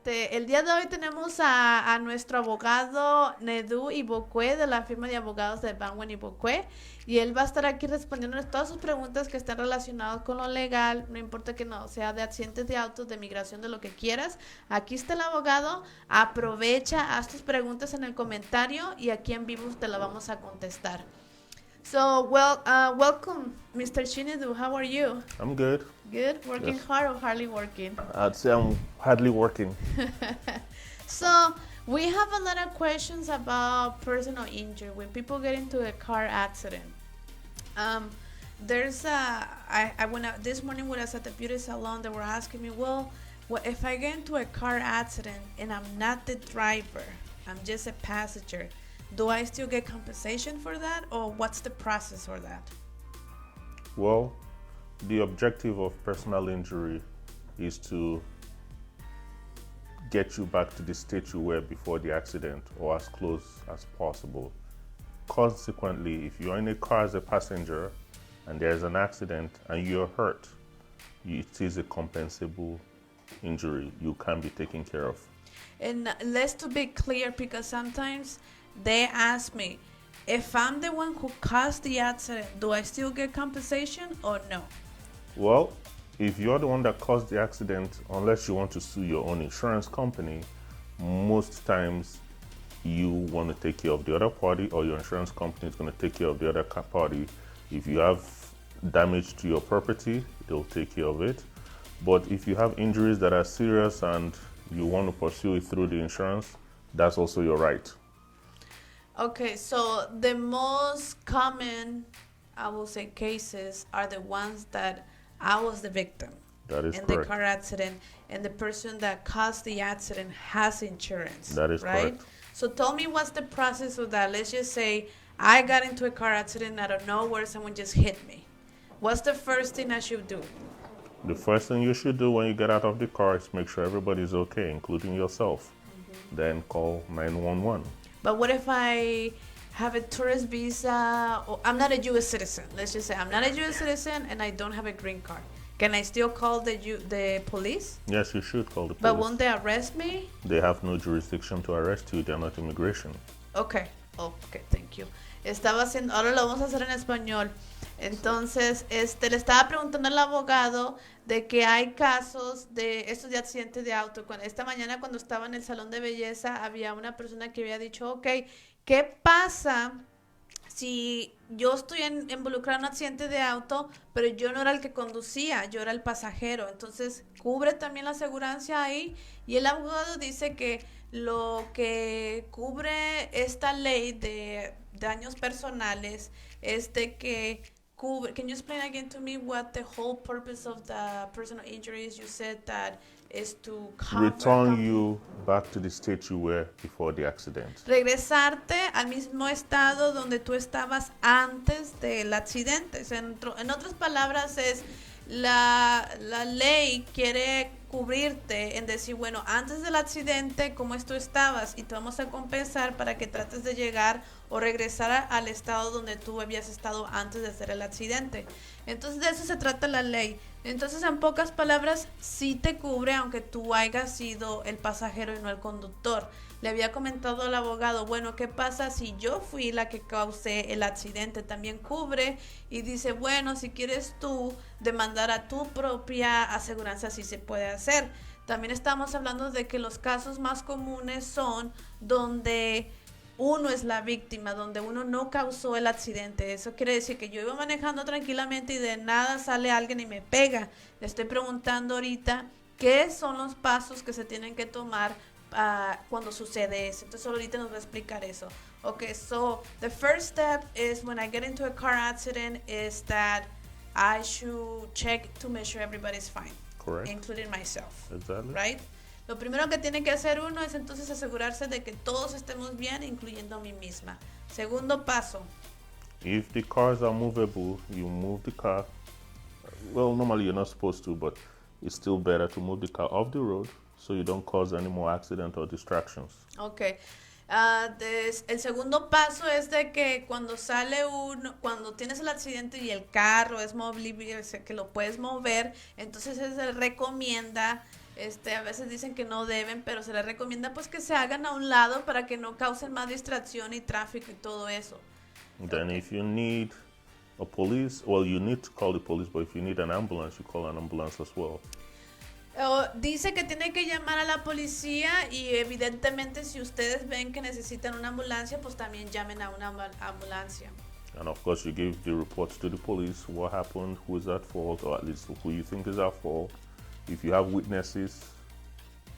El día de hoy tenemos a nuestro abogado Nedu Ibokwe de la firma de abogados de Banwen Ibokwe y él va a estar aquí respondiéndonos todas sus preguntas que estén relacionadas con lo legal, no importa que no sea de accidentes de autos, de migración, de lo que quieras. Aquí está el abogado, aprovecha, haz tus preguntas en el comentario y aquí en vivo te la vamos a contestar. So, welcome, Mr. Chinedu. How are you? I'm good. Good? Working Yes. hard or hardly working? I'd say I'm hardly working. So, we have a lot of questions about personal injury when people get into a car accident. There's I went out this morning when I was at the beauty salon. They were asking me, well, what if I get into a car accident and I'm not the driver, I'm just a passenger, do I still get compensation for that, or what's the process for that? Well, the objective of personal injury is to get you back to the state you were before the accident or as close as possible. Consequently, if you're in a car as a passenger and there's an accident and you're hurt, it is a compensable injury. You can be taken care of. And let's to be clear, because sometimes they ask me, if I'm the one who caused the accident, do I still get compensation or no? Well, if you're the one that caused the accident, unless you want to sue your own insurance company, most times you want to take care of the other party, or your insurance company is going to take care of the other party. If you have damage to your property, they'll take care of it. But if you have injuries that are serious and you want to pursue it through the insurance, that's also your right. Okay, so the most common, I will say, cases are the ones that I was the victim That is in correct. the car accident, and the person that caused the accident has insurance. That is right? correct. So tell me, what's the process of that? Let's just say I got into a car accident out of nowhere, someone just hit me. What's the first thing I should do? The first thing you should do when you get out of the car is make sure everybody's okay, including yourself. Then call 911. But what if I have a tourist visa, or I'm not a U.S. citizen? Let's just say I'm not a U.S. citizen and I don't have a green card. Can I still call the police? Yes, you should call the police. But won't they arrest me? They have no jurisdiction to arrest you. They're not immigration. Okay. Okay, thank you. Estaba haciendo, ahora lo vamos a hacer en español. Entonces, le estaba preguntando al abogado de que hay casos de estos de accidentes de auto. Esta mañana cuando estaba en el salón de belleza había una persona que había dicho, ok, ¿qué pasa si yo estoy involucrado en un accidente de auto, pero yo no era el que conducía, yo era el pasajero? Entonces, ¿cubre también la aseguranza ahí? Y el abogado dice que lo que cubre esta ley de daños personales es de que cubre. Can you explain again to me what the whole purpose of the personal injuries? You said that is to cover, Return you back to the state you were before the accident. regresarte al mismo estado donde tú estabas antes del accidente. En otras palabras, es la ley quiere cubrirte en decir, bueno, antes del accidente, ¿cómo tú estabas? Y te vamos a compensar para que trates de llegar o regresar al estado donde tú habías estado antes de hacer el accidente. Entonces, de eso se trata la ley. Entonces, en pocas palabras, sí te cubre aunque tú hayas sido el pasajero y no el conductor. Le había comentado al abogado, bueno, ¿qué pasa si yo fui la que causé el accidente? También cubre, y dice, bueno, si quieres tú demandar a tu propia aseguranza, sí se puede hacer. También estamos hablando de que los casos más comunes son donde uno es la víctima, donde uno no causó el accidente. Eso quiere decir que yo iba manejando tranquilamente y de nada sale alguien y me pega. Le estoy preguntando ahorita qué son los pasos que se tienen que tomar cuando sucede eso. Entonces ahorita nos va a explicar eso. Okay, so the first step is when I get into a car accident is that I should check to make sure everybody's fine. Correct. Including myself. Exactly. Right? Lo primero que tiene que hacer uno es entonces asegurarse de que todos estemos bien, incluyendo a mí misma. Segundo paso. If the cars are movable, you move the car. Well, normally you're not supposed to, but it's still better to move the car off the road so you don't cause any more accident or distractions. Okay. El segundo paso es de que cuando tienes el accidente y el carro es movible, que lo puedes mover, entonces se les recomienda, a veces dicen que no deben, pero se les recomienda pues que se hagan a un lado para que no causen más distracción y tráfico y todo eso. Then if you need a police, well, you need to call the police, but if you need an ambulance, you call an ambulance as well. Dice que tiene que llamar a la policía y evidentemente si ustedes ven que necesitan una ambulancia, pues también llamen a una ambulancia. And of course, you give the report to the police, what happened, who is at fault, or at least who you think is at fault. If you have witnesses,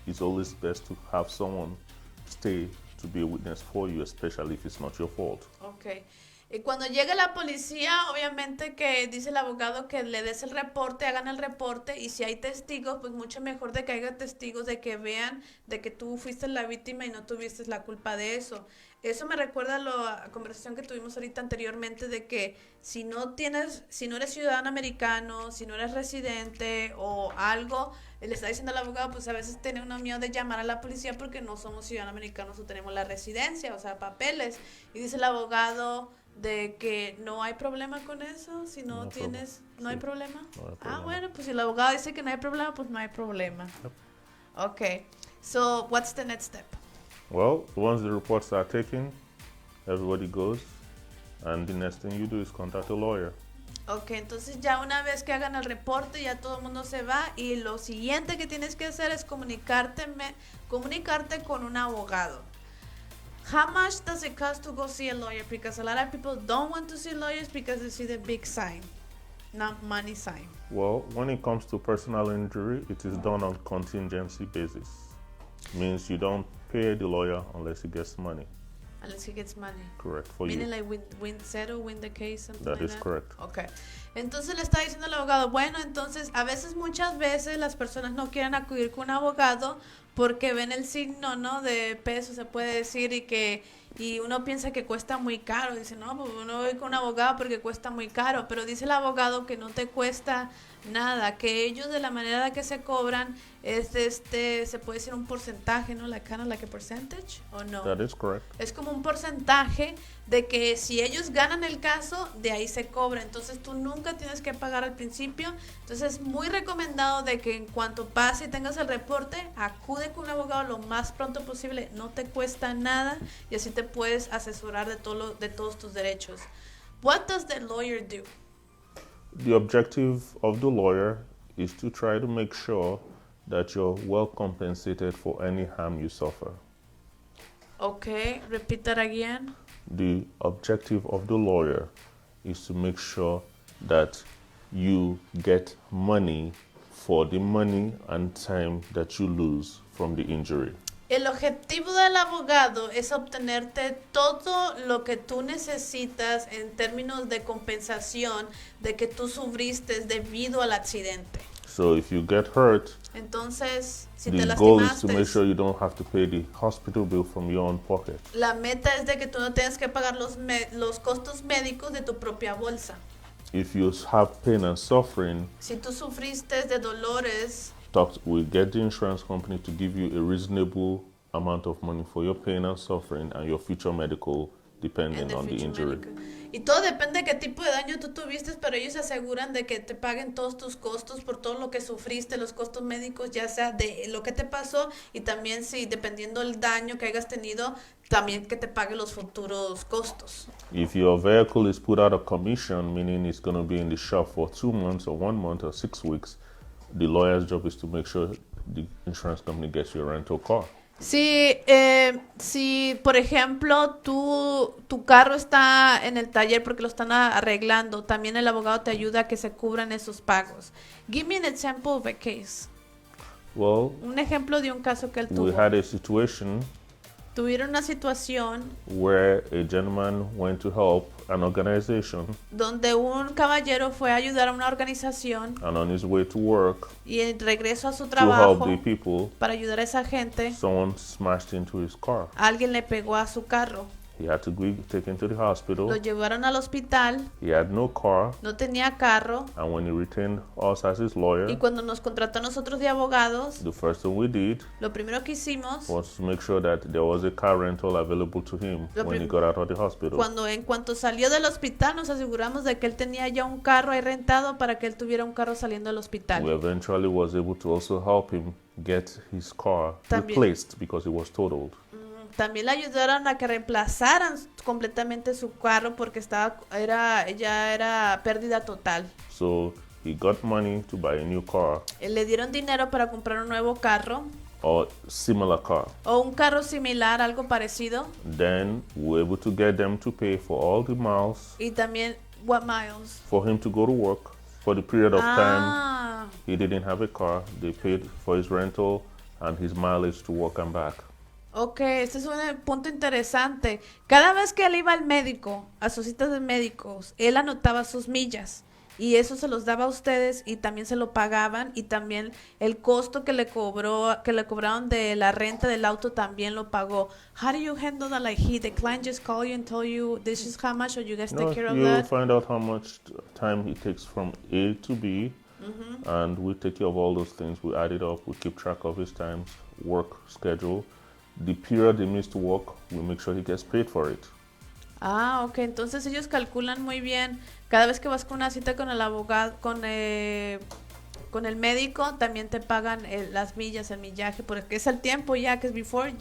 it's always best to have someone stay to be a witness for you, especially if it's not your fault. Okay. Y cuando llegue la policía, obviamente que dice el abogado que le des el reporte, hagan el reporte y si hay testigos, pues mucho mejor de que haya testigos, de que vean de que tú fuiste la víctima y no tuviste la culpa de eso. Eso me recuerda a la conversación que tuvimos ahorita anteriormente de que si no eres ciudadano americano, si no eres residente o algo, le está diciendo al abogado, pues a veces tiene uno miedo de llamar a la policía porque no somos ciudadanos americanos o tenemos la residencia, o sea, papeles. Y dice el abogado de que no hay problema con eso, si no tienes, ¿no hay problema? Bueno, pues si el abogado dice que no hay problema, pues no hay problema. Yep. Okay, so what's the next step? Well, once the reports are taken, everybody goes, and the next thing you do is contact a lawyer. Ok, entonces ya una vez que hagan el reporte, ya todo el mundo se va y lo siguiente que tienes que hacer es comunicarte con un abogado. How much does it cost to go see a lawyer? Because a lot of people don't want to see lawyers because they see the big sign, not money sign. Well, when it comes to personal injury, it is done on contingency basis. Means you don't pay the lawyer unless he gets money. Unless he gets money. Correct, for Meaning you. like win the case, something That like is that? correct. Okay. Entonces le está diciendo al abogado, bueno, entonces muchas veces las personas no quieren acudir con un abogado porque ven el signo, ¿no? De peso, se puede decir, y uno piensa que cuesta muy caro. Dice, no, pues uno voy con un abogado porque cuesta muy caro. Pero dice el abogado que no te cuesta nada, que ellos de la manera que se cobran es se puede decir un porcentaje, ¿no? Like a percentage, ¿o no? That is correct. Es como un porcentaje de que si ellos ganan el caso, de ahí se cobra. Entonces tú nunca tienes que pagar al principio. Entonces es muy recomendado de que en cuanto pase y tengas el reporte, acude con un abogado lo más pronto posible. No te cuesta nada y así te puedes asesorar de todos tus derechos. What does the lawyer do? The objective of the lawyer is to try to make sure that you're well compensated for any harm you suffer. Okay, repeat that again. The objective of the lawyer is to make sure that you get money for the money and time that you lose from the injury. El objetivo del abogado es obtenerte todo lo que tú necesitas en términos de compensación de que tú sufriste debido al accidente. So if you get hurt, entonces, si te the goal is to lastimaste, make sure you don't have to pay the hospital bill from your own pocket. la meta es de que tú no tengas que pagar los costos médicos de tu propia bolsa. If you have pain and suffering, si tú sufriste de dolores, we get the insurance company to give you a reasonable amount of money for your pain and suffering and your future medical depending on the injury. Y todo depende de qué tipo de daño tú tuviste, pero ellos se aseguran de que te paguen todos tus costos por todo lo que sufriste, los costos médicos, ya sea de lo que te pasó y también si dependiendo del daño que hayas tenido, también que te pague los futuros costos. If your vehicle is put out of commission, meaning it's going to be in the shop for 2 months or 1 month or 6 weeks, the lawyer's job is to make sure the insurance company gets you a rental car. Si por ejemplo tu carro está en el taller porque lo están arreglando, también el abogado te ayuda a que se cubran esos pagos. Give me an example of a case. Well, un ejemplo de un caso que él tuvo. We had a situation Tuvieron una situación where a gentleman went to help an organization, donde un caballero fue a ayudar a una organización, and on his way to work, y en regreso a su to trabajo help the people, para ayudar a esa gente, someone smashed into his car. alguien le pegó a su carro. He had to be taken to the hospital. Lo llevaron al hospital. He had no car. No tenía carro. And when he retained us as his lawyer, Y cuando nos contrató a nosotros de abogados, the first thing we did lo primero que hicimos was to make sure that there was a car rental available to him when he got out of the hospital. En cuanto salió del hospital, nos aseguramos de que él tenía ya un carro ahí rentado para que él tuviera un carro saliendo del hospital. We eventually was able to also help him get his car replaced because it was totaled. También le ayudaron a que reemplazaran completamente su carro porque ya era pérdida total. So he got money to buy a new car. Le dieron dinero para comprar un nuevo carro. Or similar car. O un carro similar, algo parecido. Then we were able to get them to pay for all the miles. Y también, what miles? For him to go to work. For the period of time he didn't have a car, they paid for his rental and his mileage to work and back. Ok, este es un punto interesante. Cada vez que él iba al médico, a sus citas de médicos, él anotaba sus millas y eso se los daba a ustedes y también se lo pagaban y también el costo que le cobraron de la renta del auto también lo pagó. How do you handle that? Like the client just call you and tell you this is how much, or you guys take care of that? You find out how much time he takes from A to B, and we take care of all those things. We add it up. We keep track of his times, work schedule. The period he missed to work, we make sure he gets paid for it. Ah, ok. Entonces ellos calculan muy bien. Cada vez que vas con una cita con el abogado, con el médico, también te pagan las millas, el millaje, porque es el tiempo ya, because before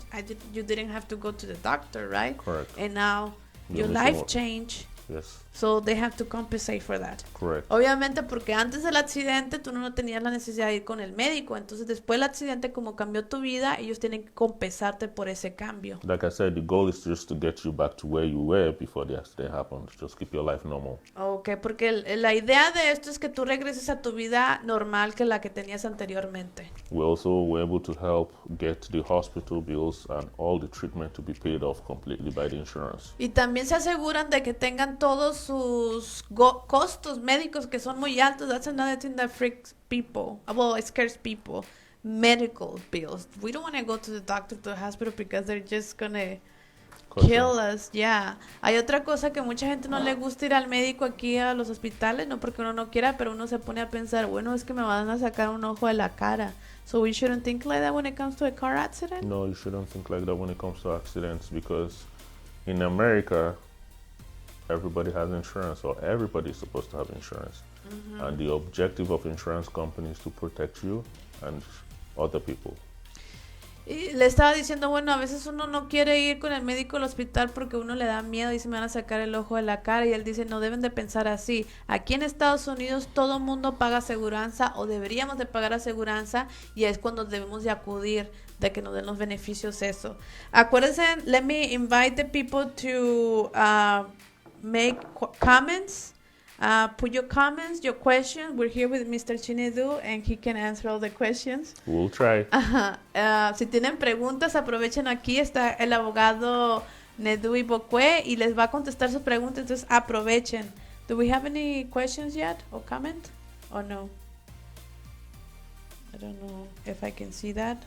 you didn't have to go to the doctor, right? Correct. And now your life changed. Yes. So they have to compensate for that. Correct. Obviamente porque antes del accidente tú no tenías la necesidad de ir con el médico, entonces después del accidente como cambió tu vida, ellos tienen que compensarte por ese cambio. Like I said, the goal is just to get you back to where you were before the accident happened. Just keep your life normal. Okay, porque la idea de esto es que tú regreses a tu vida normal que la que tenías anteriormente. We also were able to help get the hospital bills and all the treatment to be paid off completely by the insurance. Y también se aseguran de que tengan todos sus costos médicos que son muy altos. That's another thing that freaks people. Well, it scares people. Medical bills. We don't want to go to the doctor, to the hospital because they're just gonna kill us. Yeah. Hay otra cosa que mucha gente no le gusta ir al médico aquí a los hospitales, no porque uno no quiera, pero uno se pone a pensar, bueno, es que me van a sacar un ojo de la cara. So we shouldn't think like that when it comes to a car accident? No, you shouldn't think like that when it comes to accidents because in America, everybody has insurance, or everybody is supposed to have insurance. And the objective of insurance companies is to protect you and other people. Y le estaba diciendo, bueno, a veces uno no quiere ir con el médico al hospital porque uno le da miedo y se me van a sacar el ojo de la cara, y él dice, no deben de pensar así. Aquí en Estados Unidos todo mundo paga aseguranza o deberíamos de pagar aseguranza, y es cuando debemos de acudir de que nos den los beneficios eso. Acuérdense, let me invite the people to make comments. Put your comments, your questions. We're here with Mr. Chinedu and he can answer all the questions. We'll try. Si tienen preguntas, aprovechen, aquí está el abogado Nedu Ibokwe y les va a contestar sus preguntas, entonces aprovechen. Do we have any questions yet or comment or no? I don't know if I can see that.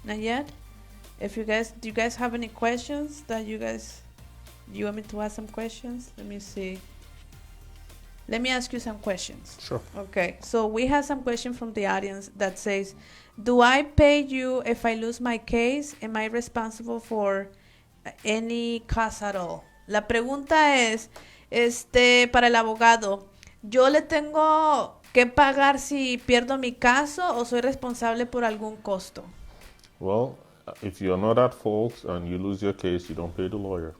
Not yet? Do you guys have any questions that you want me to ask some questions? Let me see. Let me ask you some questions. Sure. Okay, so we have some question from the audience that says, do I pay you if I lose my case? Am I responsible for any cost at all? La pregunta es, para el abogado, ¿yo le tengo que pagar si pierdo mi caso o soy responsable por algún costo? Well, if you're not at fault and you lose your case, you don't pay the lawyer.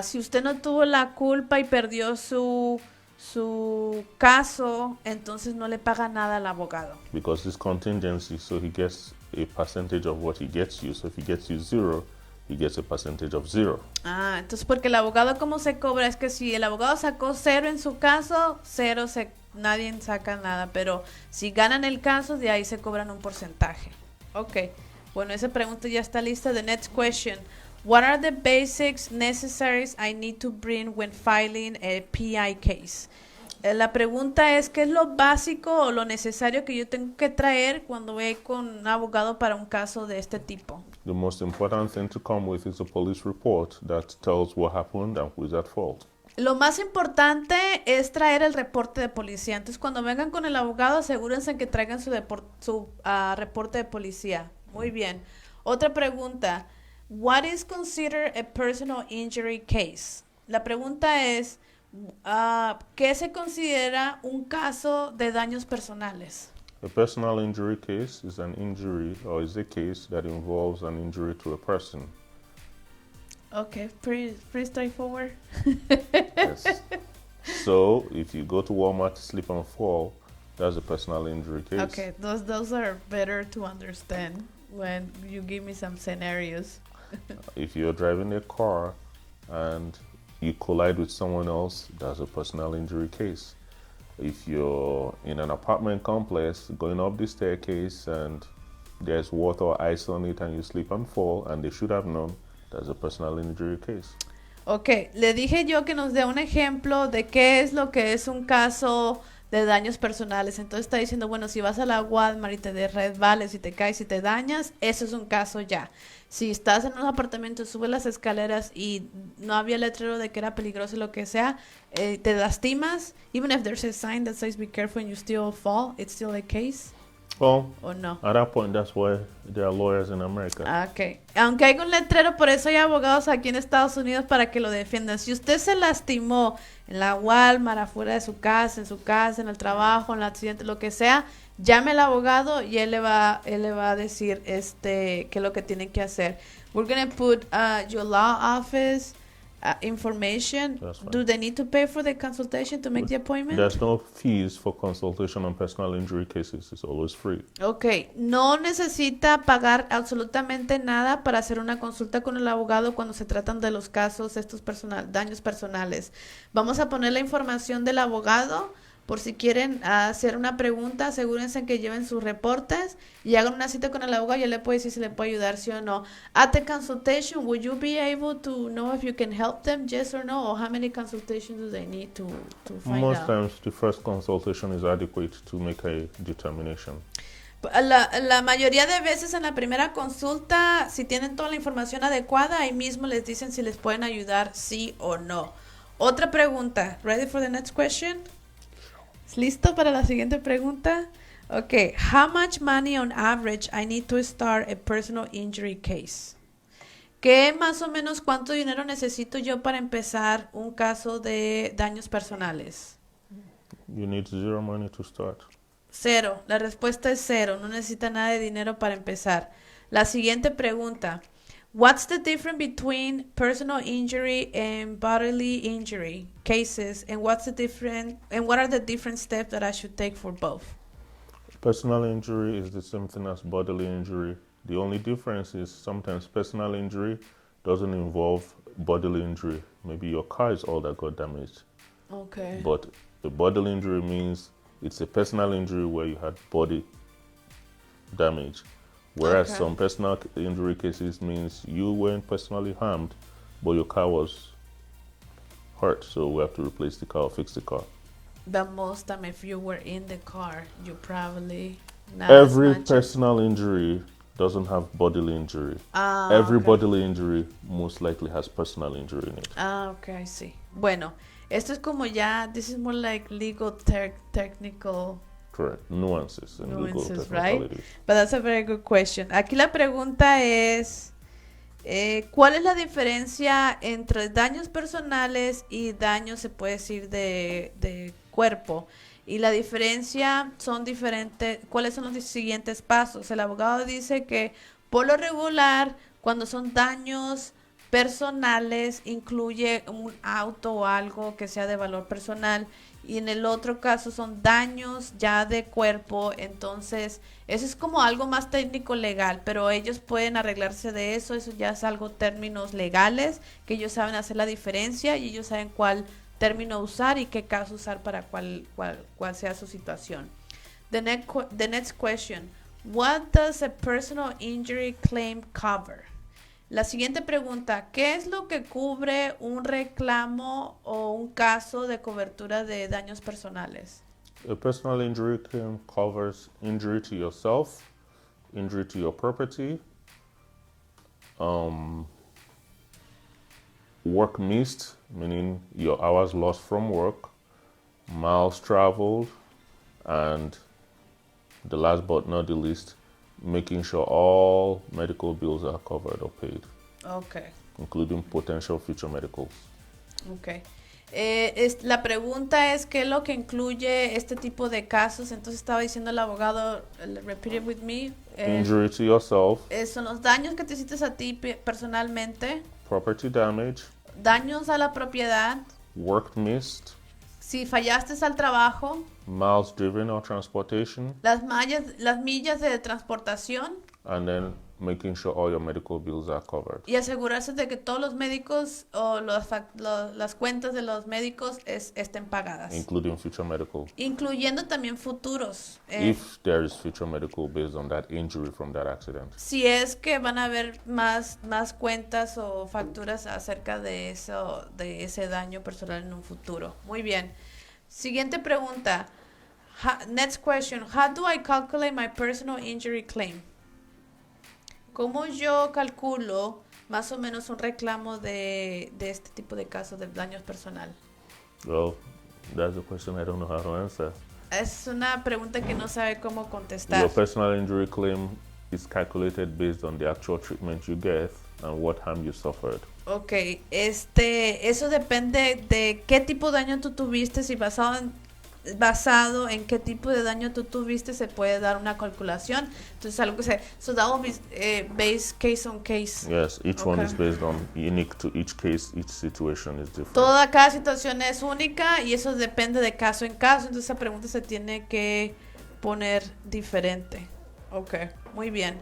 Si usted no tuvo la culpa y perdió su caso, entonces no le paga nada al abogado. Because it's contingency, so he gets a percentage of what he gets you. So if he gets you 0, he gets a percentage of 0. Entonces porque el abogado, ¿cómo se cobra? Es que si el abogado sacó 0 en su caso, 0 nadie saca nada, pero si ganan el caso, de ahí se cobran un porcentaje. Ok, bueno, esa pregunta ya está lista. The next question. What are the basics necessaries I need to bring when filing a PI case? La pregunta es, ¿qué es lo básico o lo necesario que yo tengo que traer cuando voy con un abogado para un caso de este tipo? The most important thing to come with is a police report that tells what happened and who is at fault. Lo más importante es traer el reporte de policía. Entonces, cuando vengan con el abogado, asegúrense que traigan su reporte de policía. Muy bien. Otra pregunta. What is considered a personal injury case? La pregunta es, ¿qué se considera un caso de daños personales? A personal injury case is an injury or is a case that involves an injury to a person. Okay, pretty straightforward. Yes. So, if you go to Walmart to slip and fall, that's a personal injury case. Okay, those are better to understand when you give me some scenarios. If you're driving a car and you collide with someone else, that's a personal injury case. If you're in an apartment complex going up the staircase and there's water or ice on it and you slip and fall and they should have known, that's a personal injury case. Ok, le dije yo que nos dé un ejemplo de qué es lo que es un caso de daños personales. Entonces está diciendo, bueno, si vas a la Walmart y te resbales y te caes y te dañas, eso es un caso ya. Si estás en un apartamento, subes las escaleras y no había letrero de que era peligroso y lo que sea, te lastimas, even if there's a sign that says be careful and you still fall, it's still a case. Well, ¿O no? at that point, that's why there are lawyers in America. Ok. Aunque hay un letrero, por eso hay abogados aquí en Estados Unidos para que lo defiendan. Si usted se lastimó en la Walmart, afuera de su casa, en el trabajo, en el accidente, lo que sea, llame al abogado y él le va a decir qué es lo que tiene que hacer. We're going to put your law office information. Do they need to pay for the consultation to make the appointment? There's no fees for consultation on personal injury cases. It's always free. Ok, no necesita pagar absolutamente nada para hacer una consulta con el abogado cuando se tratan de los casos estos daños personales. Vamos a poner la información del abogado por si quieren hacer una pregunta, asegúrense que lleven sus reportes y hagan una cita con el abogado y él le puede decir si le puede ayudar, sí o no. At the consultation, would you be able to know if you can help them, yes or no, or how many consultations do they need to find out? Most times, the first consultation is adequate to make a determination. La mayoría de veces en la primera consulta, si tienen toda la información adecuada, ahí mismo les dicen si les pueden ayudar, sí o no. Otra pregunta. Ready for the next question? ¿Listo para la siguiente pregunta? Okay. How much money on average I need to start a personal injury case? ¿Qué más o menos cuánto dinero necesito yo para empezar un caso de daños personales? You need zero money to start. Cero. La respuesta es cero. No necesita nada de dinero para empezar. La siguiente pregunta. What's the difference between personal injury and bodily injury cases, and what are the different steps that I should take for both? Personal injury is the same thing as bodily injury. The only difference is sometimes personal injury doesn't involve bodily injury. Maybe your car is all that got damaged. Okay. But a bodily injury means it's a personal injury where you had body damage. Whereas some personal injury cases means you weren't personally harmed, but your car was hurt, so we have to replace the car or fix the car. But most time, if you were in the car, you probably not Every as much. personal injury doesn't have bodily injury. Every bodily injury most likely has personal injury in it. Okay, I see. Bueno, esto es como ya, this is more like legal technical. Correct. Nuances and legal Nuances, right? technicalities. But that's a very good question. Aquí la pregunta es, ¿cuál es la diferencia entre daños personales y daños, se puede decir, de cuerpo? Y la diferencia son diferentes. ¿Cuáles son los siguientes pasos? El abogado dice que por lo regular, cuando son daños personales, incluye un auto o algo que sea de valor personal. Y en el otro caso son daños ya de cuerpo, entonces eso es como algo más técnico legal, pero ellos pueden arreglarse de eso ya es algo términos legales, que ellos saben hacer la diferencia y ellos saben cuál término usar y qué caso usar para cuál sea su situación. The next question, what does a personal injury claim cover? La siguiente pregunta, ¿qué es lo que cubre un reclamo o un caso de cobertura de daños personales? A personal injury claim covers injury to yourself, injury to your property, work missed, meaning your hours lost from work, miles traveled, and the last but not the least, making sure all medical bills are covered or paid, Okay. including potential future medicals. Okay. La pregunta es qué es lo que incluye este tipo de casos. Entonces estaba diciendo el abogado, repeat it with me. Injury to yourself, Son los daños que te hiciste a ti personalmente, property damage, daños a la propiedad, work missed, si fallaste al trabajo, miles driven or transportation, las millas de transportación and then making sure all your medical bills are covered, y asegurarse de que todos los médicos o las cuentas de los médicos estén pagadas, including future medical, incluyendo también futuros. if there is future medical based on that injury from that accident. Si es que van a haber más cuentas o facturas acerca de eso, de ese daño personal en un futuro. Muy bien. Siguiente pregunta. Next question. How do I calculate my personal injury claim? ¿Cómo yo calculo más o menos un reclamo de este tipo de casos de daños personal? Well, that's a question I don't know how to answer. Es una pregunta que no sabe cómo contestar. Your personal injury claim is calculated based on the actual treatment you get and what harm you suffered. Ok, eso depende de qué tipo de daño tú tuviste, si basado en qué tipo de daño tú tuviste se puede dar una calculación. Entonces algo que so that will be based case on case. Yes, each one is based on unique to each case, each situation is different. Cada situación es única y eso depende de caso en caso, entonces esa pregunta se tiene que poner diferente. Okay, muy bien.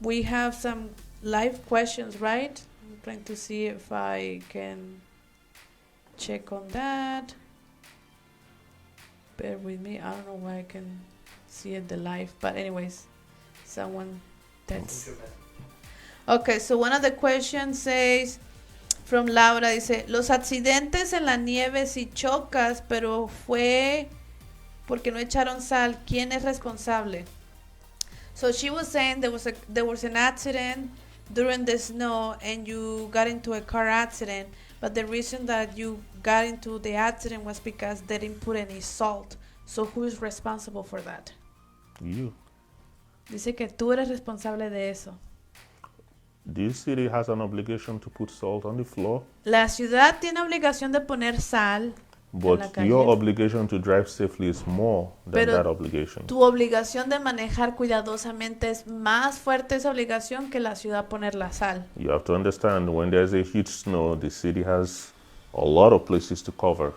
We have some live questions, right? I'm trying to see if I can check on that. Bear with me. I don't know why I can see it the live, but anyways, someone that's okay. So one of the questions says from Laura, dice, los accidentes en la nieve si chocas, pero fue porque no echaron sal, ¿quién es responsable? So she was saying there was an accident during the snow and you got into a car accident, but the reason that you got into the accident was because they didn't put any salt. So who is responsible for that? You. Dice que tú eres responsable de eso. The city has an obligation to put salt on the floor. La ciudad tiene obligación de poner sal en la But calle. your obligation to drive safely is more than that obligation. Tu obligación de manejar cuidadosamente es más fuerte esa obligación que la ciudad poner la sal. You have to understand, when there's a huge snow, the city has a lot of places to cover.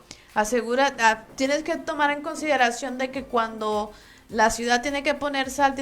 Tienes que tomar en consideración de que cuando la ciudad tiene que poner sal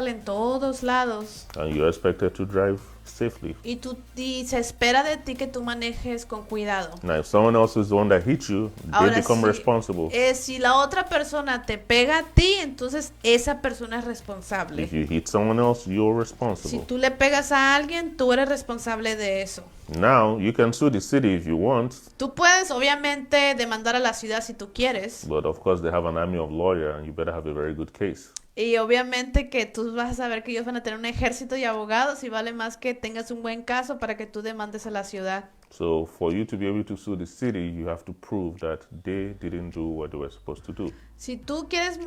en todos lados. And you're expected to drive safely. Y se espera de ti que tú manejes con cuidado. Now, if someone else is the one that hit you, they become responsible. Si la otra persona te pega a ti, entonces esa persona es responsable. If you hit someone else, you're Si responsible. tú le pegas a alguien, tú eres responsable de eso. Now, you can sue the city if you want, Tú puedes, obviamente, demandar a la ciudad si tú quieres. but of course they have an army of lawyers and you better have a very good case. Y obviamente que tú vas a saber que ellos van a tener un ejército de abogados y vale más que tengas un buen caso para que tú demandes a la ciudad. So for you to be able to sue the city, you have to prove that they didn't do what they were supposed to do. Si tú quieres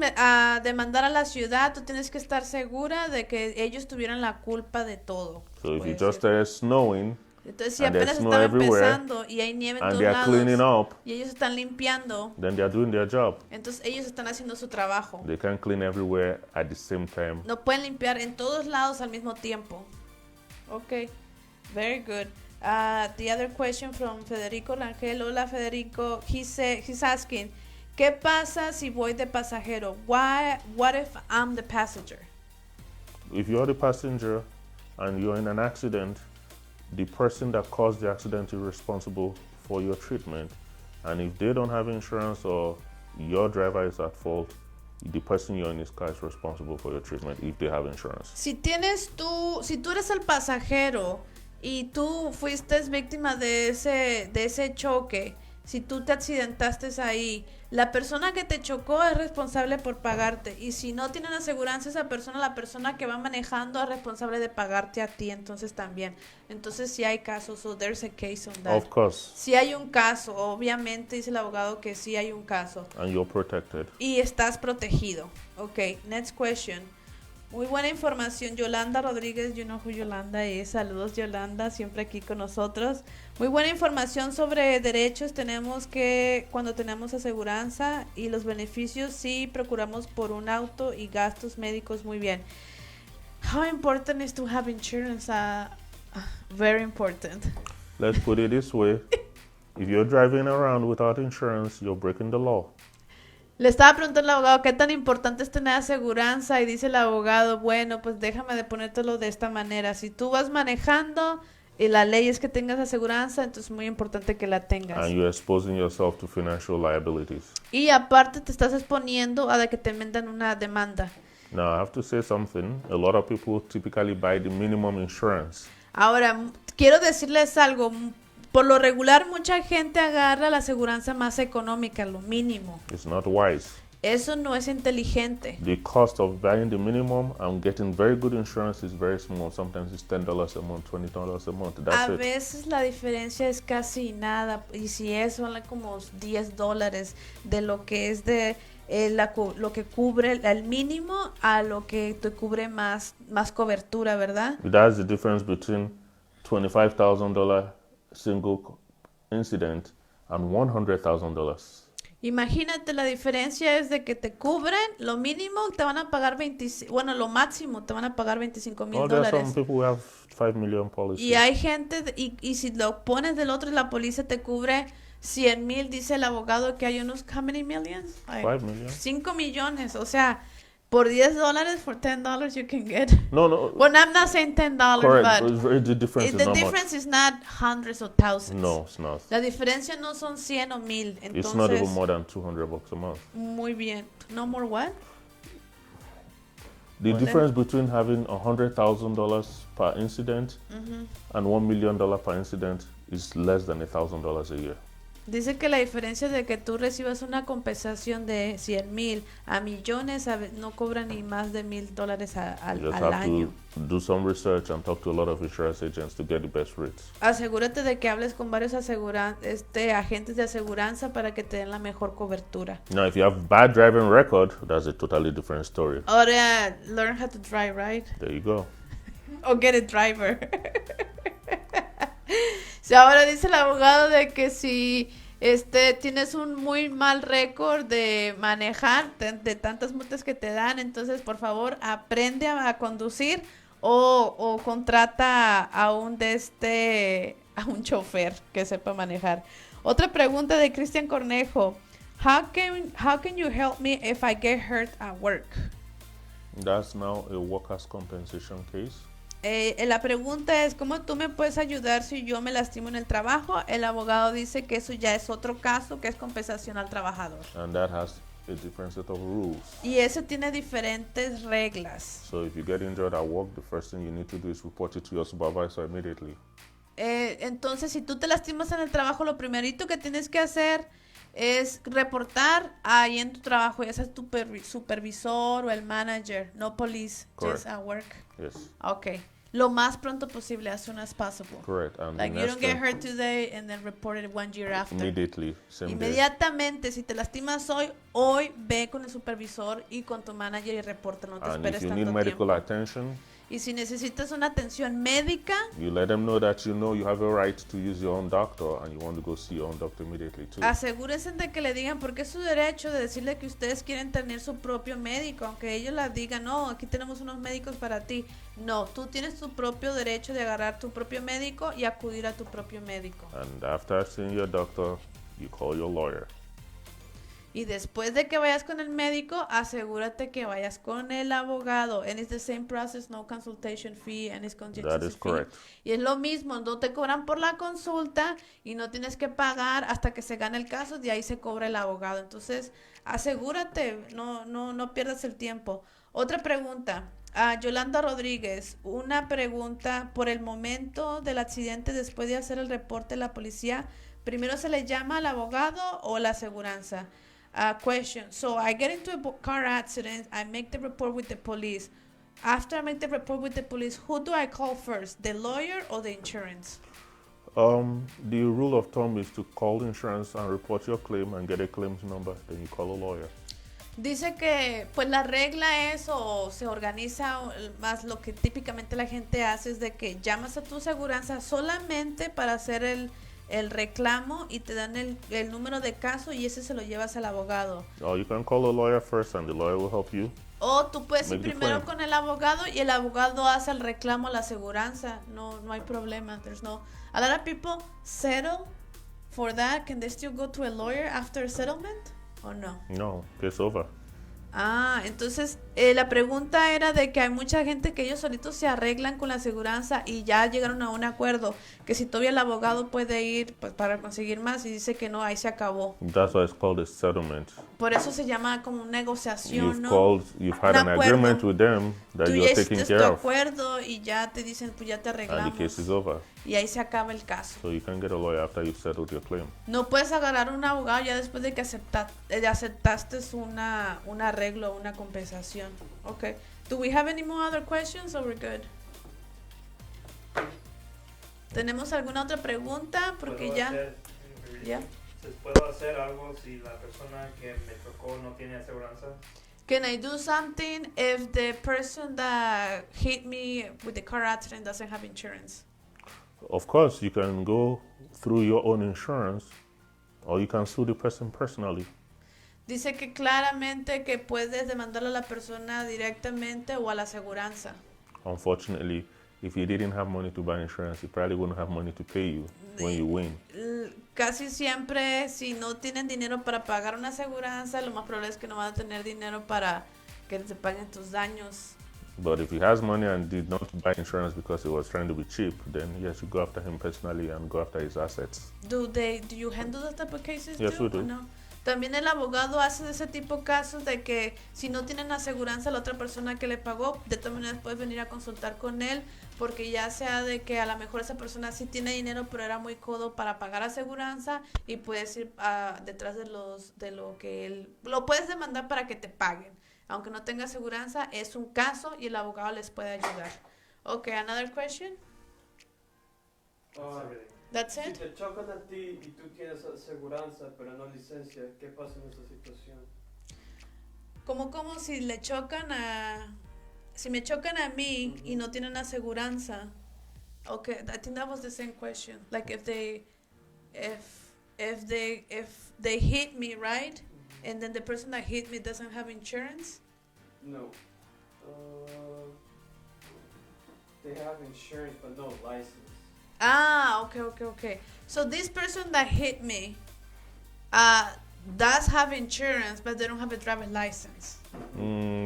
demandar a la ciudad, tú tienes que estar segura de que ellos tuvieron la culpa de todo. So if it just started snowing Entonces, si and there's apenas snow estaba everywhere, empezando y hay nieve en and todos they are cleaning lados up, y ellos están limpiando, then they are doing their job. entonces ellos están haciendo su trabajo. They can't clean everywhere at the same time. No pueden limpiar en todos lados al mismo tiempo. Okay, very good. The other question from Federico Rangel. Hola Federico. He's asking, ¿qué pasa si voy de pasajero? What if I'm the passenger? If you're the passenger and you're in an accident, the person that caused the accident is responsible for your treatment. And if they don't have insurance or your driver is at fault, the person you're in his car is responsible for your treatment if they have insurance. Si tú eres el pasajero y tú fuiste víctima de ese choque, si tú te accidentaste ahí, La persona que te chocó es responsable por pagarte. Y si no tienen aseguranza esa persona, la persona que va manejando es responsable de pagarte a ti, entonces también. Entonces sí hay casos, so there's a case on that. Of course. Sí hay un caso, obviamente dice el abogado que sí hay un caso. And you're protected. Y estás protegido. Ok, next question. Muy buena información, Yolanda Rodríguez, you know who Yolanda es. Saludos Yolanda, siempre aquí con nosotros. Muy buena información sobre derechos. Tenemos que, cuando tenemos aseguranza y los beneficios, sí procuramos por un auto y gastos médicos, muy bien. How important is to have insurance? Very important. Let's put it this way. If you're driving around without insurance, you're breaking the law. Le estaba preguntando al abogado qué tan importante es tener aseguranza y dice el abogado, bueno, pues déjame de ponértelo de esta manera. Si tú vas manejando y la ley es que tengas aseguranza, entonces es muy importante que la tengas. And you're exposing yourself to financial liabilities. Y aparte te estás exponiendo a de que te metan una demanda. Now, I have to say something. A lot of people typically buy the minimum insurance. Ahora, quiero decirles algo. Por lo regular, mucha gente agarra la aseguranza más económica, lo mínimo. It's not wise. Eso no es inteligente. The cost of buying the minimum and getting very good insurance is very small. Sometimes it's $10 a month, $20 a month. That's A it. veces la diferencia es casi nada. Y si es, son como $10 de lo que es de lo que cubre el mínimo a lo que te cubre más cobertura, ¿verdad? That's the difference between $25,000 single incident and $100,000. Imagínate, la diferencia es de que te cubren lo mínimo, te van a pagar lo máximo te van a pagar $25,000. There are some people who have 5 million policies. Y hay gente, y si lo pones del otro, la póliza te cubre 100,000, dice el abogado que hay unos, how many millions? 5 million. 5 millones, o sea, por $10, for $10 you can get. No. Well, I'm not saying $10, Correct. but The difference is the not difference much. is not hundreds or thousands. No, it's not. La diferencia no son 100 o 1000. Entonces, It's not even more than $200 a month. muy bien. No more what? The Well, difference between having $100,000 per incident and $1 million per incident is less than $1,000 a year. Dice que la diferencia de que tú recibas una compensación de 100,000 a millones, no cobran ni más de $1,000 You just al have año. to do some research and talk to a lot of insurance agents to get the best rates. Asegúrate de que hables con varios agentes de aseguranza para que te den la mejor cobertura. Now, if you have bad driving record, that's a totally different story. Ahora, learn how to drive, right? There you go. O get a driver. Ahora dice el abogado de que si tienes un muy mal récord de manejar, de tantas multas que te dan, entonces por favor aprende a conducir o contrata a un chofer que sepa manejar. Otra pregunta de Cristian Cornejo. How can you help me if I get hurt at work? That's now a workers' compensation case. La pregunta es, ¿cómo tú me puedes ayudar si yo me lastimo en el trabajo? El abogado dice que eso ya es otro caso, que es compensación al trabajador. And that has a different set of rules. Y eso tiene diferentes reglas. So if you get injured at work, the first thing you need to do is report it to your supervisor immediately. Entonces, si tú te lastimas en el trabajo, lo primerito que tienes que hacer es reportar ahí en tu trabajo, ya sea tu supervisor o el manager, no police, Correct. just at work. Yes. Okay. Lo más pronto posible, as soon as possible. Correct. And Like the you next don't get thing, hurt today and then report it 1 year after. immediately, same day. Inmediatamente, si te lastimas hoy ve con el supervisor y con tu manager y reporta, no te And esperes if you need tanto medical tiempo. attention, Y si necesitas una atención médica, you let them know that you have a right to use your own doctor and you want to go see your own doctor immediately too. asegúrense de que le digan, porque es su derecho de decirle que ustedes quieren tener su propio médico, aunque ellos la digan, no, aquí tenemos unos médicos para ti. No, tú tienes tu propio derecho de agarrar tu propio médico y acudir a tu propio médico. And after seeing your doctor, you call your lawyer. Y después de que vayas con el médico, asegúrate que vayas con el abogado. And it's the same process, no consultation fee and it's contingency That is fee. correct. Y es lo mismo, no te cobran por la consulta y no tienes que pagar hasta que se gane el caso, de ahí se cobra el abogado. Entonces, asegúrate, no pierdas el tiempo. Otra pregunta. Yolanda Rodríguez, una pregunta. Por el momento del accidente, después de hacer el reporte a la policía, ¿primero se le llama al abogado o la aseguranza? Question. So I get into a car accident. I make the report with the police. After I make the report with the police, who do I call first? The lawyer or the insurance? The rule of thumb is to call the insurance and report your claim and get a claims number. Then you call a lawyer. Dice que pues la regla es o se organiza más lo que típicamente la gente hace es de que llamas a tu aseguranza solamente para hacer el reclamo y te dan el número de caso y ese se lo llevas al abogado. Or you can call a lawyer first and the lawyer will help you. O tú puedes ir Make the primero claim. con el abogado y el abogado hace el reclamo a la aseguranza. No hay problema. There's no. A lot of people settle for that. Can they still go to a lawyer after settlement or no? No, case over. Entonces la pregunta era de que hay mucha gente que ellos solitos se arreglan con la aseguranza y ya llegaron a un acuerdo, que si todavía el abogado puede ir pues para conseguir más y dice que no, ahí se acabó. That's why it's called a settlement. Por eso se llama como negociación, You've had an agreement with them that Tú you're ya taking hiciste care tu of, acuerdo y ya te dicen pues ya te and the arreglamos case is over. y ahí se acaba el caso. So you can get a lawyer after you've settled your claim. No puedes agarrar un abogado ya después de que aceptaste un arreglo, una compensación. Okay. Do we have any more other questions or we're good? ¿Tenemos alguna otra pregunta? Porque ya. ¿Ya? ¿Puedo hacer algo si la persona que me tocó no tiene aseguranza? Can I do something if the person that hit me with the car accident doesn't have insurance? Of course, you can go through your own insurance, or you can sue the person personally. Dice que claramente que puedes demandarle a la persona directamente o a la aseguranza. Unfortunately, if you didn't have money to buy insurance, you probably wouldn't have money to pay you when you win. Casi siempre, si no tienen dinero para pagar una aseguranza, lo más probable es que no van a tener dinero para que te paguen tus daños. But if he has money and did not buy insurance because he was trying to be cheap, then yes, you go after him personally and go after his assets. Do you handle those type of cases Yes, too, we do. or no? También el abogado hace de ese tipo de casos de que si no tienen aseguranza la otra persona que le pagó, de todas maneras puedes venir a consultar con él, porque ya sea de que a lo mejor esa persona sí tiene dinero pero era muy codo para pagar aseguranza y puedes ir detrás de lo que él lo puedes demandar para que te paguen, aunque no tenga aseguranza, es un caso y el abogado les puede ayudar. Okay, another question? That's Si it? te chocan a ti y tú tienes aseguranza pero no licencia, ¿qué pasa en esa situación? Como si le chocan si me chocan a mí y no tienen aseguranza. Okay, I think that was the same question. Like if they hit me, right? And then the person that hit me doesn't have insurance? No. They have insurance but no license. Okay. So this person that hit me does have insurance, but they don't have a driver's license.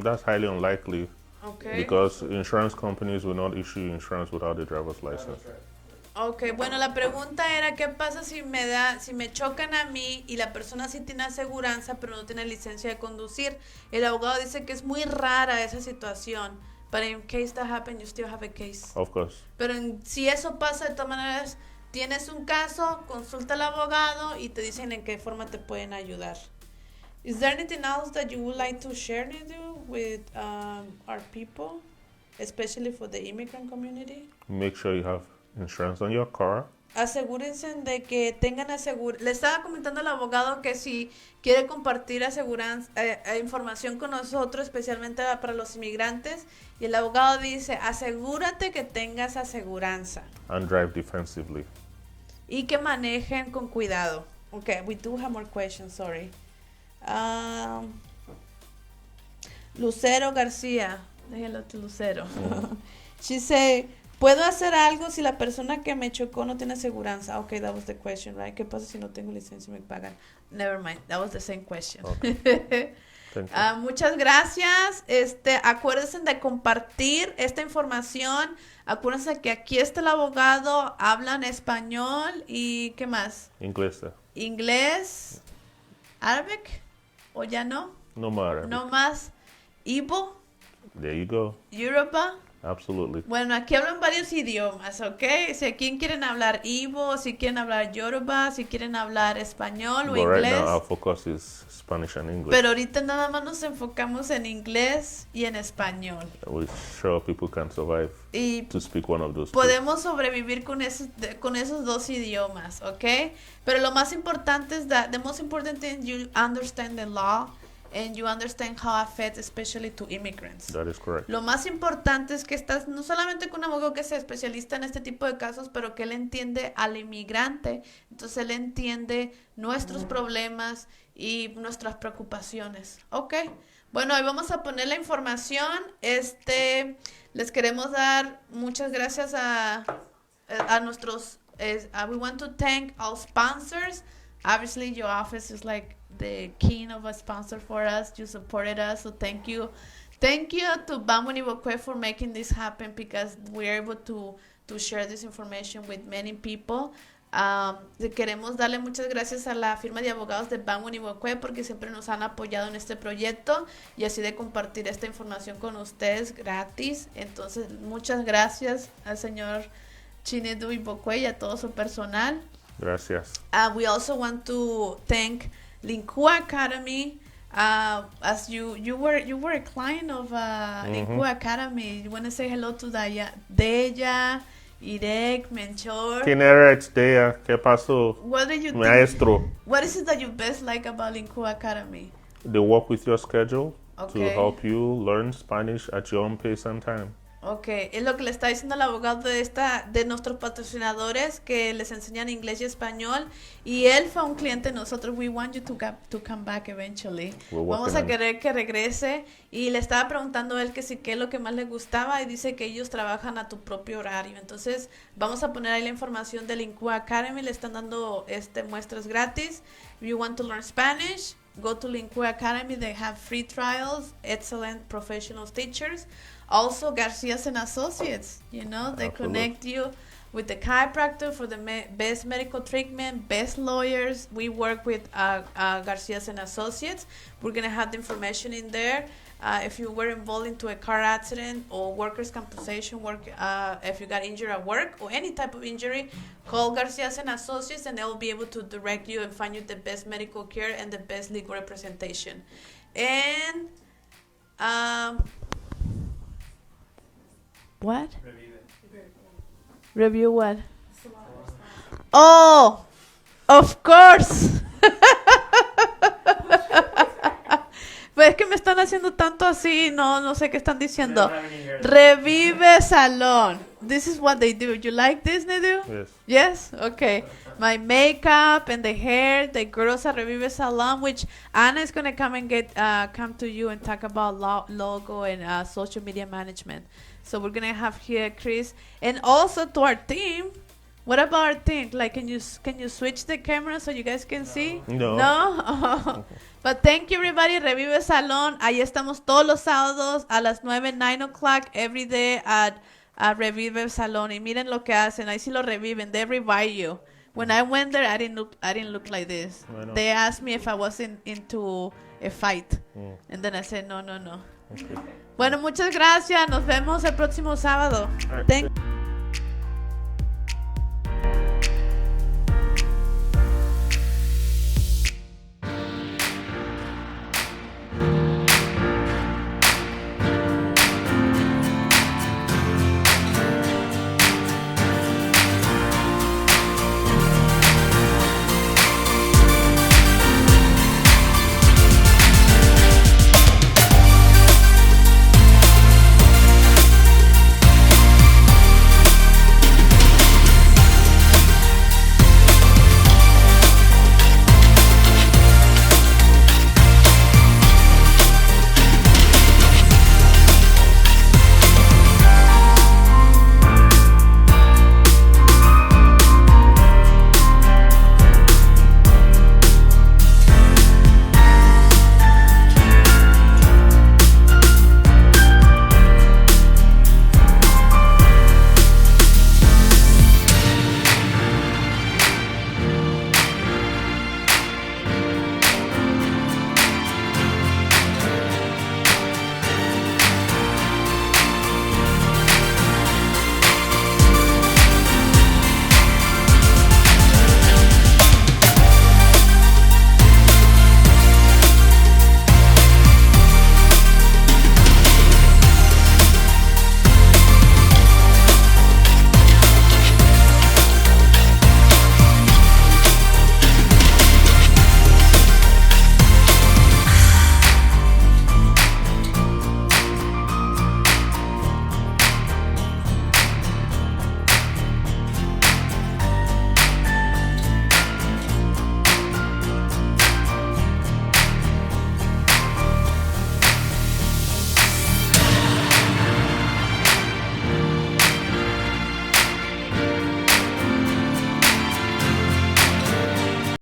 That's highly unlikely Okay. because insurance companies will not issue insurance without a driver's license. Okay, bueno, la pregunta era ¿qué pasa si me chocan a mí y la persona sí tiene aseguranza pero no tiene licencia de conducir? El abogado dice que es muy rara esa situación. But in case that happens, you still have a case. Of course. Pero si eso pasa, de todas maneras, tienes un caso, consulta al abogado y te dicen en qué forma te pueden ayudar. Is there anything else that you would like to share, Nidu, with our people, especially for the immigrant community? Make sure you have insurance on your car. Asegúrense de que tengan Le estaba comentando al abogado que si quiere compartir información con nosotros, especialmente para los inmigrantes, y el abogado dice, asegúrate que tengas aseguranza. And drive defensively. Y que manejen con cuidado. Okay, we do have more questions, sorry. Lucero García. Déjalo to Lucero. She said, ¿puedo hacer algo si la persona que me chocó no tiene aseguranza? Okay, that was the question, right? ¿Qué pasa si no tengo licencia y me pagan? Never mind, that was the same question. Okay. Thank you. Muchas gracias. Acuérdense de compartir esta información. Acuérdense que aquí está el abogado, hablan español y ¿qué más? English. Inglés, Arabic, o ya no, No more. no más, Igbo, There you go. Yoruba, Absolutely. Bueno, aquí hablan varios idiomas, ¿ok? Si aquí quieren hablar Igbo, si quieren hablar Yoruba, si quieren hablar español o But right now, inglés. our focus is Spanish and English. Pero ahorita nada más nos enfocamos en inglés y en español. We're sure people can survive Y to speak one of those two. podemos sobrevivir con esos dos idiomas, ¿ok? Pero lo más importante es that the most important thing you understand the law and you understand how it affects especially to immigrants. That is correct. Lo más importante es que estás no solamente con un abogado que sea especialista en este tipo de casos, pero que él entiende al inmigrante, entonces él entiende nuestros problemas y nuestras preocupaciones, ¿ok? Bueno, ahí vamos a poner la información. Les queremos dar muchas gracias a nuestros. We want to thank our sponsors. Obviously, your office is like the king of a sponsor for us. You supported us, so thank you. Thank you to Bamboo Nibokwe for making this happen because we're able to share this information with many people. Queremos darle muchas gracias a la firma de abogados de Bamboo Nibokwe porque siempre nos han apoyado en este proyecto y así de compartir esta información con ustedes gratis. Entonces, muchas gracias al señor Chinedu Ibokwe y a todo su personal. Gracias. We also want to thank Linkua Academy. As you were a client of Linkua Academy. You want to say hello to Deya, Irek, Menchor. ¿Quién eres, Dea? ¿Qué pasó? What do you think? Maestro. What is it that you best like about Linkua Academy? They work with your schedule Okay. to help you learn Spanish at your own pace and time. Okay, es lo que le está diciendo el abogado de nuestros patrocinadores que les enseñan inglés y español y él fue un cliente de nosotros. We want you to come back eventually. Vamos a querer que regrese y le estaba preguntando a él que sí qué es lo que más le gustaba y dice que ellos trabajan a tu propio horario. Entonces vamos a poner ahí la información de Linkua Academy, le están dando muestras gratis. If you want to learn Spanish, go to Linkua Academy. They have free trials, excellent professional teachers. Also, Garcia's and Associates, they Absolutely. connect you with the chiropractor for the best medical treatment, best lawyers. We work with Garcia's and Associates. We're going to have the information in there. If you were involved into a car accident or workers' compensation work, if you got injured at work or any type of injury, call Garcia's and Associates and they will be able to direct you and find you the best medical care and the best legal representation. And what? Review what? Oh, of course. Pues es que me están haciendo tanto así, no sé qué están diciendo. Revive Salón. This is what they do. You like this, Nedu? Yes. Yes? Okay. My makeup and the hair, the girls at Revive Salon, which Anna is going to come and come to you and talk about logo and social media management. So we're going to have here Chris. And also to our team. What about our team? Like, can you switch the camera so you guys can see? No. No? But thank you, everybody. Revive Salón. Ahí estamos todos los sábados a las 9 o'clock every day at Revive Salón. Y miren lo que hacen. Ahí sí lo reviven. They revive you. When I went there, I didn't look like this. Bueno. They asked me if I was into a fight. And then I said, no. Okay. Bueno, muchas gracias. Nos vemos el próximo sábado. All right. Thank